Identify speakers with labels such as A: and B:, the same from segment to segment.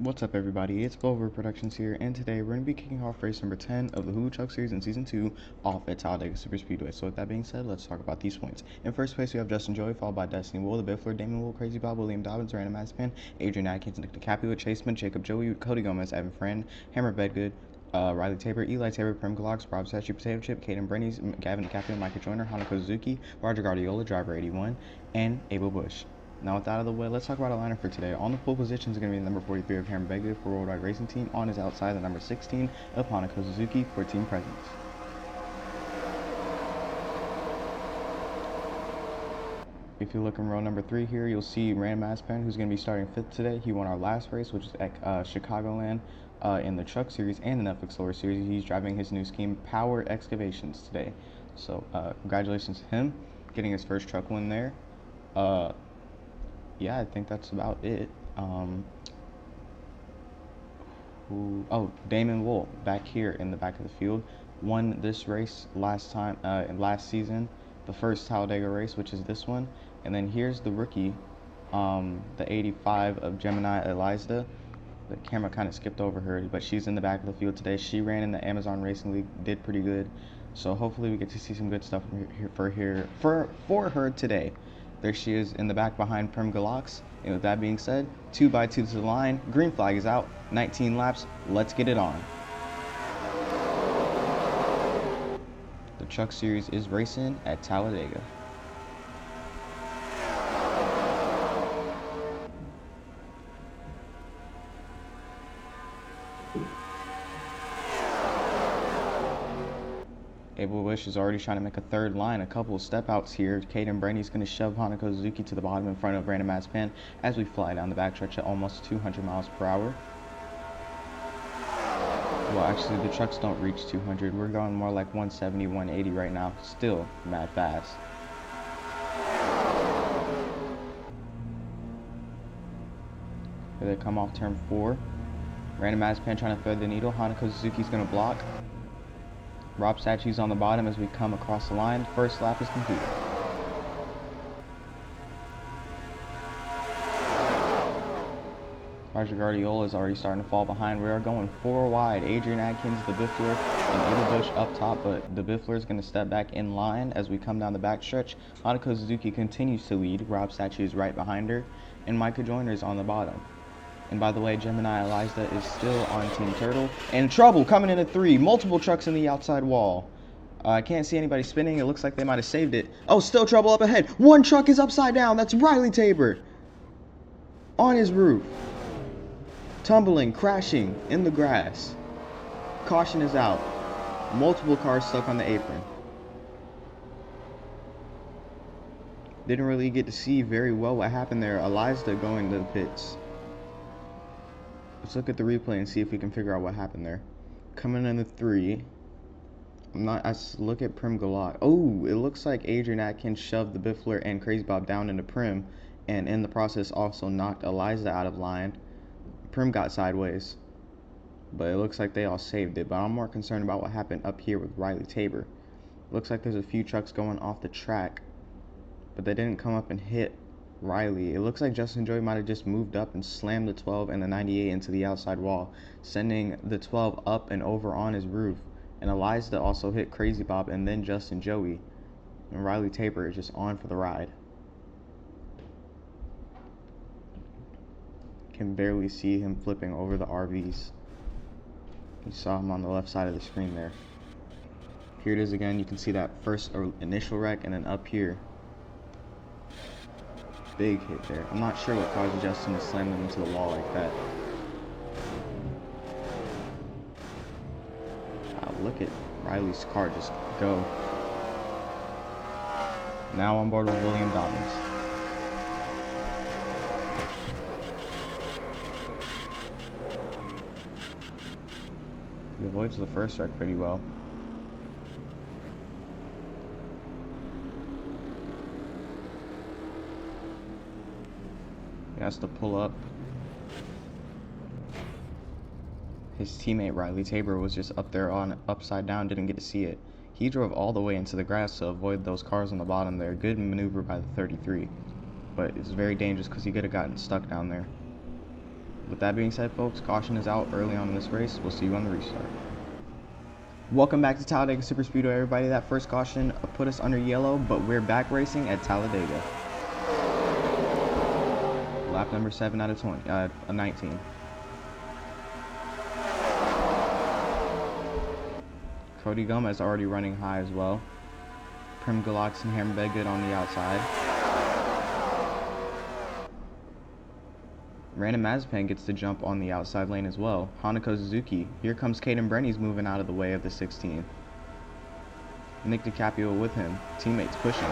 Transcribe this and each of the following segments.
A: What's up, everybody? It's Glover Productions here, and today we're going to be kicking off race number 10 of the Hulu Truck Series in Season 2 off at Talladega Super Speedway. So with that being said, let's talk about these points. In first place, we have Justin Joey, followed by Destiny Wool, the Biffler, Damon Wool, Crazy Bob, William Dobbins, Random Aspan, Adrian Atkins, Nick DiCaprio, Chaseman, Jacob Joey, Cody Gomez, Evan Friend, Hammer Bedgood, Riley Tabor, Eli Tabor, Prim Galox, Rob Sachi, Potato Chip, Caden Brennies, Gavin DiCaprio, Michael Joyner, Hanako Suzuki, Roger Guardiola, Driver 81, and Abel Bush. Now with that out of the way, let's talk about our lineup for today. On the pole position is going to be the number 43 of Hammer Bedgood for Worldwide Racing Team. On his outside, the number 16 of Hanako Suzuki for Team Presence. If you look in row number 3 here, you'll see Random Aspen, who's going to be starting 5th today. He won our last race, which is at Chicagoland in the Truck Series and the Netflix Lower Series. He's driving his new scheme, Power Excavations, today. So congratulations to him, getting his first truck win there. Yeah, I think that's about it. Damon Wool, back here in the back of the field, won this race last season, the first Talladega race, which is this one. And then here's the rookie, the 85 of Gemini Eliza. The camera kind of skipped over her, but she's in the back of the field today. She ran in the Amazon Racing League, did pretty good. So hopefully we get to see some good stuff for her today. There she is in the back behind Prim Galox. And with that being said, 2x2 to the line. Green flag is out. 19 laps. Let's get it on. The Truck Series is racing at Talladega. Abel Wish is already trying to make a third line, a couple of step outs here. Caden Brandy's going to shove Hanako Suzuki to the bottom in front of Random Aspan as we fly down the backstretch at almost 200 miles per hour. Well, actually, the trucks don't reach 200. We're going more like 170, 180 right now. Still mad fast. Here they come off turn 4. Random Aspan trying to thread the needle. Hanako Suzuki's going to block. Rob Sachi's on the bottom as we come across the line. First lap is completed. Roger Guardiola is already starting to fall behind. We are going 4 wide. Adrian Atkins, the Biffler, and Abel Bush up top, but the Biffler is going to step back in line as we come down the backstretch. Hanako Suzuki continues to lead. Rob Sachi is right behind her, and Michael Joyner is on the bottom. And by the way, Gemini Eliza is still on Team Turtle. And trouble coming in at 3. Multiple trucks in the outside wall. I can't see anybody spinning. It looks like they might have saved it. Oh, still trouble up ahead. One truck is upside down. That's Riley Tabor. On his roof. Tumbling, crashing in the grass. Caution is out. Multiple cars stuck on the apron. Didn't really get to see very well what happened there. Eliza going to the pits. Let's look at the replay and see if we can figure out what happened there. Coming in the 3. Look at Prim Galot. Oh, it looks like Adrian Atkins shoved the Biffler and Crazy Bob down into Prim, and in the process also knocked Eliza out of line. Prim got sideways, but it looks like they all saved it. But I'm more concerned about what happened up here with Riley Tabor. Looks like there's a few trucks going off the track, but they didn't come up and hit Riley. It looks like Justin Joey might have just moved up and slammed the 12 and the 98 into the outside wall, sending the 12 up and over on his roof. And Eliza also hit Crazy Bob and then Justin Joey. And Riley Tabor is just on for the ride. Can barely see him flipping over the RVs. You saw him on the left side of the screen there. Here it is again. You can see that first initial wreck, and then up here, big hit there. I'm not sure what caused Justin to slam them into the wall like that. Wow, look at Riley's car just go. Now on board with William Dobbins. He avoids the first wreck pretty well. He has to pull up. His teammate Riley Tabor was just up there on upside down, didn't get to see it. He drove all the way into the grass to avoid those cars on the bottom there. Good maneuver by the 33. But it's very dangerous because he could have gotten stuck down there. With that being said, folks, caution is out early on in this race. We'll see you on the restart. Welcome back to Talladega Super Speedway, everybody. That first caution put us under yellow, but we're back racing at Talladega. Lap number 7 out of 19. Cody Gomez already running high as well. Prim Galox and Hammer Bedgood on the outside. Random Mazepin gets to jump on the outside lane as well. Hanako Suzuki. Here comes Caden Brenny's moving out of the way of the 16. Nick DiCaprio with him. Teammates pushing.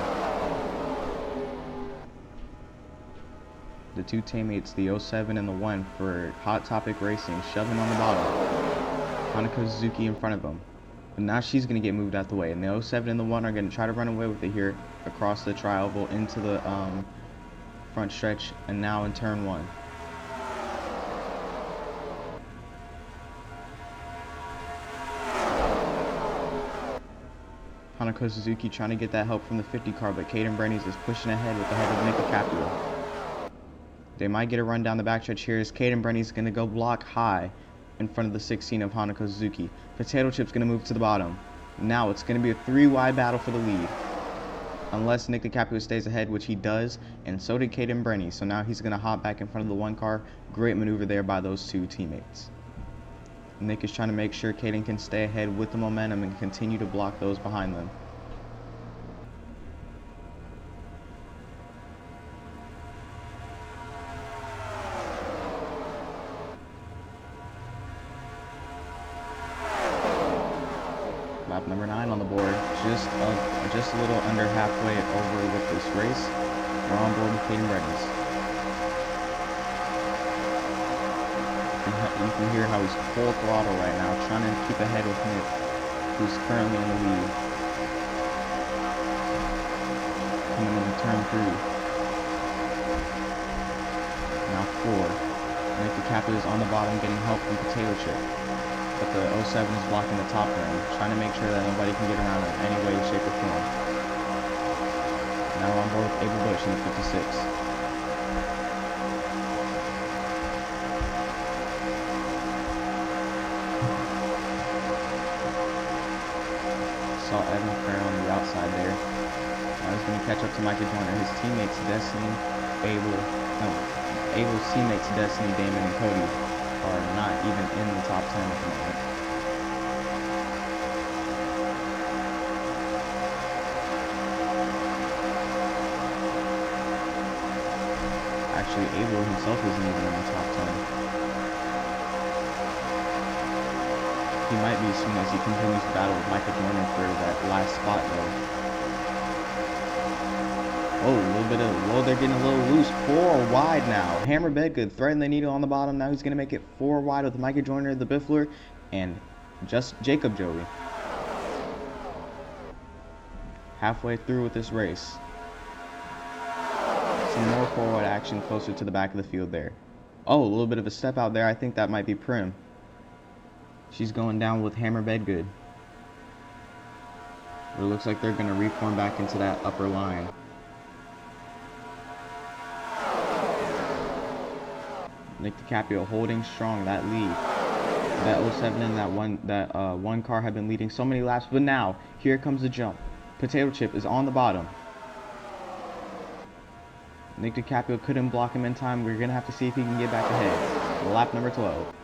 A: The two teammates, the 07 and the 1 for Hot Topic Racing, shoving on the bottom. Hanako Suzuki in front of them. But now she's going to get moved out the way. And the 07 and the 1 are going to try to run away with it here across the tri-oval into the front stretch and now in turn 1. Hanako Suzuki trying to get that help from the 50 car, but Caden Brenny's is pushing ahead with the help of Nick DiCaprio. They might get a run down the backstretch here as Caden Brenny's going to go block high in front of the 16 of Hanako Suzuki. Potato Chip's going to move to the bottom. Now it's going to be a 3-wide battle for the lead. Unless Nick DiCaprio stays ahead, which he does, and so did Caden Brenny. So now he's going to hop back in front of the 1 car. Great maneuver there by those two teammates. Nick is trying to make sure Caden can stay ahead with the momentum and continue to block those behind them. Lap number 9 on the board. Just a little under halfway over with this race. We're on board with Caden Brenny's. You can hear how he's full throttle right now, trying to keep ahead with Nick, who's currently in the lead. Coming into turn 3. Now 4. Nick DiCaprio is on the bottom getting help from Potato Chip. But the 07 is blocking the top ring, trying to make sure that nobody can get around in any way, shape, or form. Now we're on board with Abel Bush in the 56. Saw Evan Fair on the outside there. Now he's going to catch up to Micah Joyner. His teammates Destiny, Abel's teammates Destiny, Damon, and Cody are not even in the top 10 at the moment. Actually, Abel himself isn't even in the top 10. He might be as soon as he continues to battle with Micah Joyner for that last spot, though. Oh, a little bit of, well, they're getting a little loose. 4 wide now. Hammer Bedgood threading the needle on the bottom. Now he's going to make it 4 wide with Micah Joyner, the Biffler, and just Jacob Joey. Halfway through with this race. Some more forward action closer to the back of the field there. Oh, a little bit of a step out there. I think that might be Prim. She's going down with Hammer Bedgood. It looks like they're going to reform back into that upper line. Nick DiCaprio holding strong that lead. That 07 and that one car have been leading so many laps, but now here comes the jump. Potato Chip is on the bottom. Nick DiCaprio couldn't block him in time. We're going to have to see if he can get back ahead. Lap number 12.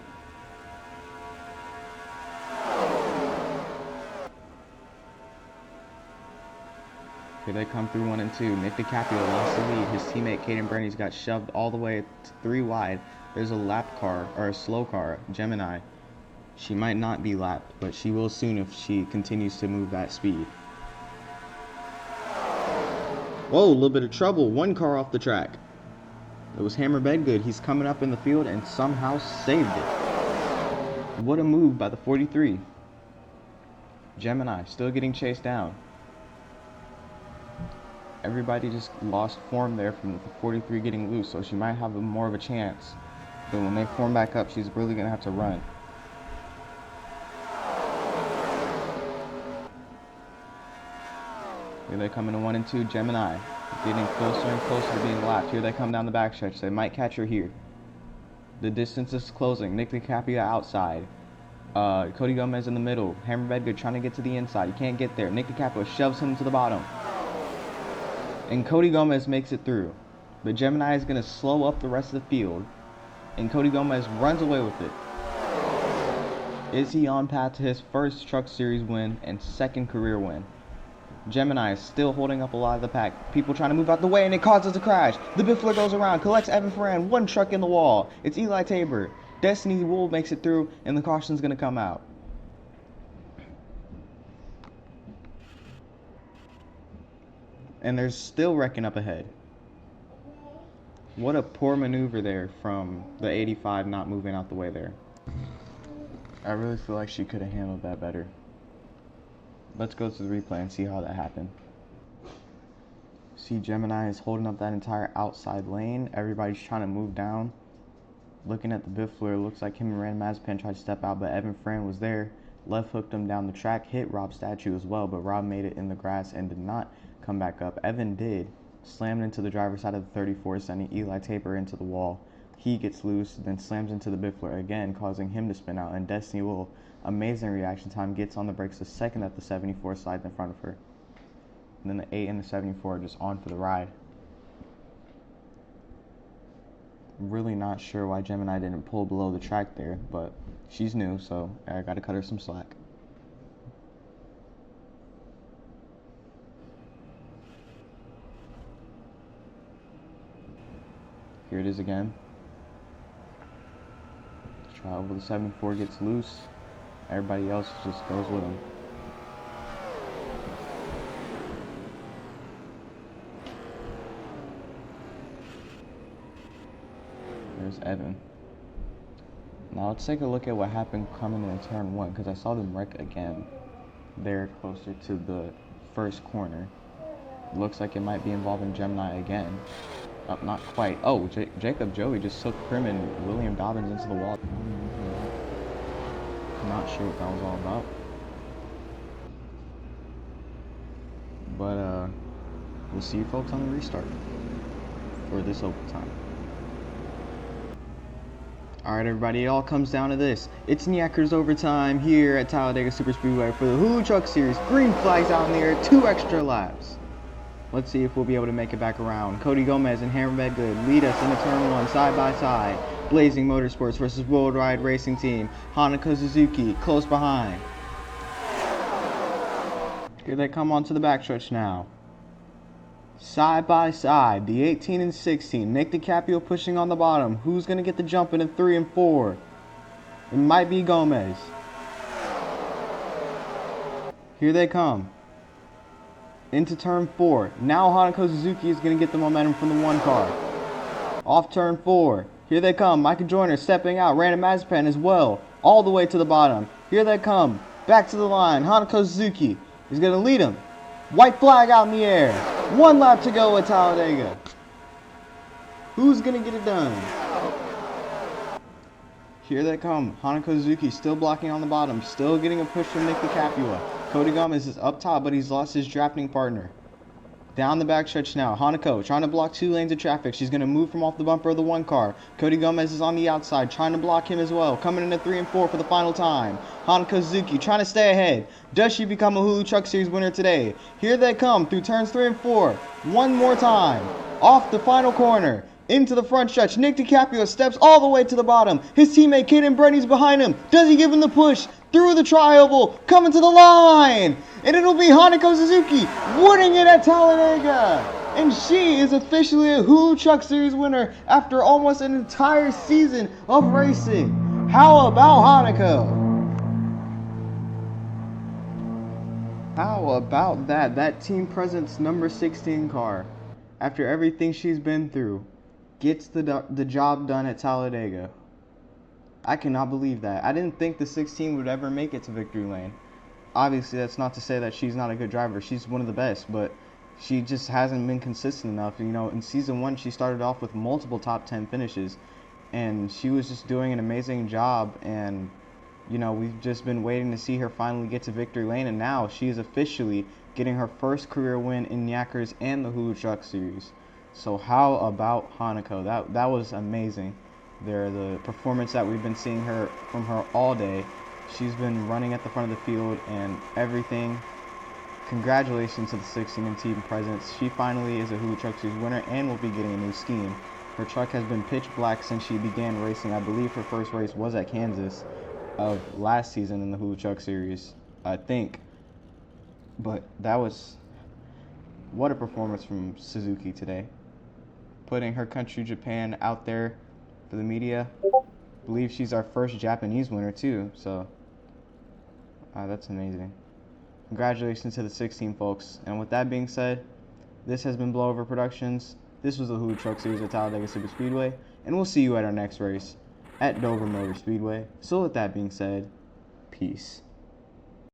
A: Here they come through 1 and 2. Nick DiCaprio lost the lead. His teammate Caden Brenny's got shoved all the way to 3 wide. There's a lap car, or a slow car, Gemini. She might not be lapped, but she will soon if she continues to move that speed. Whoa, a little bit of trouble. 1 car off the track. It was Hammer Bedgood. He's coming up in the field and somehow saved it. What a move by the 43. Gemini still getting chased down. Everybody just lost form there from the 43 getting loose, so she might have more of a chance. But when they form back up, she's really going to have to run. Here they come into 1 and 2. Gemini getting closer and closer to being lapped. Here they come down the backstretch. They might catch her here. The distance is closing. Nick DiCaprio outside. Cody Gomez in the middle. Hammer Bedgood trying to get to the inside. He can't get there. Nick DiCaprio shoves him to the bottom. And Cody Gomez makes it through. But Gemini is going to slow up the rest of the field. And Cody Gomez runs away with it. Is he on path to his first Truck Series win and second career win? Gemini is still holding up a lot of the pack. People trying to move out the way, and it causes a crash. The Biffler goes around, collects Evan Ferran, one truck in the wall. It's Eli Tabor. Destiny Wool makes it through, and the caution's going to come out. And there's still wrecking up ahead. What a poor maneuver there from the 85 not moving out the way there. I really feel like she could have handled that better. Let's go to the replay and see how that happened. See, Gemini is holding up that entire outside lane. Everybody's trying to move down. Looking at the Biffler, looks like him and Rand Mazepin tried to step out, but Evan Fran was there. Left hooked him down the track, hit Rob's statue as well, but Rob made it in the grass and did not come back up. Evan did. Slammed into the driver's side of the 34, sending Eli Tabor into the wall. He gets loose, then slams into the Biffler again, causing him to spin out, and Destiny Will, amazing reaction time, gets on the brakes the second that the 74 slides in front of her. And then the 8 and the 74 are just on for the ride. I'm really not sure why Gemini didn't pull below the track there, but she's new, so I gotta cut her some slack. Here it is again. Travel, the 74 gets loose. Everybody else just goes with him. There's Evan. Now let's take a look at what happened coming in turn 1, because I saw them wreck again there closer to the first corner. It looks like it might be involving Gemini again. Not quite. Oh, Jacob Joey just took Prim and William Dobbins into the wall. Not sure what that was all about. But we'll see you folks on the restart for this overtime. Alright everybody, it all comes down to this. It's Nyackers overtime here at Talladega Superspeedway for the Hulu Truck Series. Green flags out in the air, 2 extra laps. Let's see if we'll be able to make it back around. Cody Gomez and Hammer Bedgood lead us into turn 1 side by side. Blazing Motorsports versus World Ride Racing Team. Hanako Suzuki close behind. Here they come onto the backstretch now. Side by side, the 18 and 16. Nick DiCaprio pushing on the bottom. Who's going to get the jump into 3 and 4? It might be Gomez. Here they come. Into turn 4. Now Hanako Suzuki is going to get the momentum from the 1 car. Off turn 4. Here they come. Michael Joyner stepping out. Random Mazepin as well. All the way to the bottom. Here they come. Back to the line. Hanako Suzuki is going to lead him. White flag out in the air. 1 lap to go at Talladega. Who's going to get it done? Here they come. Hanako Suzuki still blocking on the bottom. Still getting a push from Nick DiCaprio. Cody Gomez is up top, but he's lost his drafting partner. Down the backstretch now. Hanako trying to block 2 lanes of traffic. She's going to move from off the bumper of the 1 car. Cody Gomez is on the outside, trying to block him as well. Coming into 3 and 4 for the final time. Hanako Suzuki trying to stay ahead. Does she become a Hulu Truck Series winner today? Here they come through turns 3 and 4. One more time. Off the final corner. Into the front stretch. Nick DiCaprio steps all the way to the bottom. His teammate Kaden Brenny's behind him. Does he give him the push? Through the tri-oval, coming to the line. And it'll be Hanako Suzuki winning it at Talladega. And she is officially a Hulu Truck Series winner after almost an entire season of racing. How about Hanako? How about that? That Team Presence number 16 car, after everything she's been through, gets the job done at Talladega. I cannot believe that. I didn't think the 16 would ever make it to victory lane. Obviously, that's not to say that she's not a good driver. She's one of the best, but she just hasn't been consistent enough. You know, in season 1, she started off with multiple top 10 finishes, and she was just doing an amazing job. And you know, we've just been waiting to see her finally get to victory lane, and now she is officially getting her first career win in Nyackers and the Hulu Truck Series. So how about Hanako? That was amazing. They're the performance that we've been seeing from her all day. She's been running at the front of the field and everything. Congratulations to the 16 team presidents. She finally is a Hulu Truck Series winner and will be getting a new scheme. Her truck has been pitch black since she began racing. I believe her first race was at Kansas of last season in the Hulu Truck Series, I think. But that was, what a performance from Suzuki today. Putting her country, Japan, out there for the media. I believe she's our first Japanese winner too, so that's amazing. Congratulations to the 16 folks. And with that being said, this has been Blowover Productions. This was the Hulu Truck Series at Talladega Superspeedway, and we'll see you at our next race at Dover Motor Speedway. So with that being said, peace.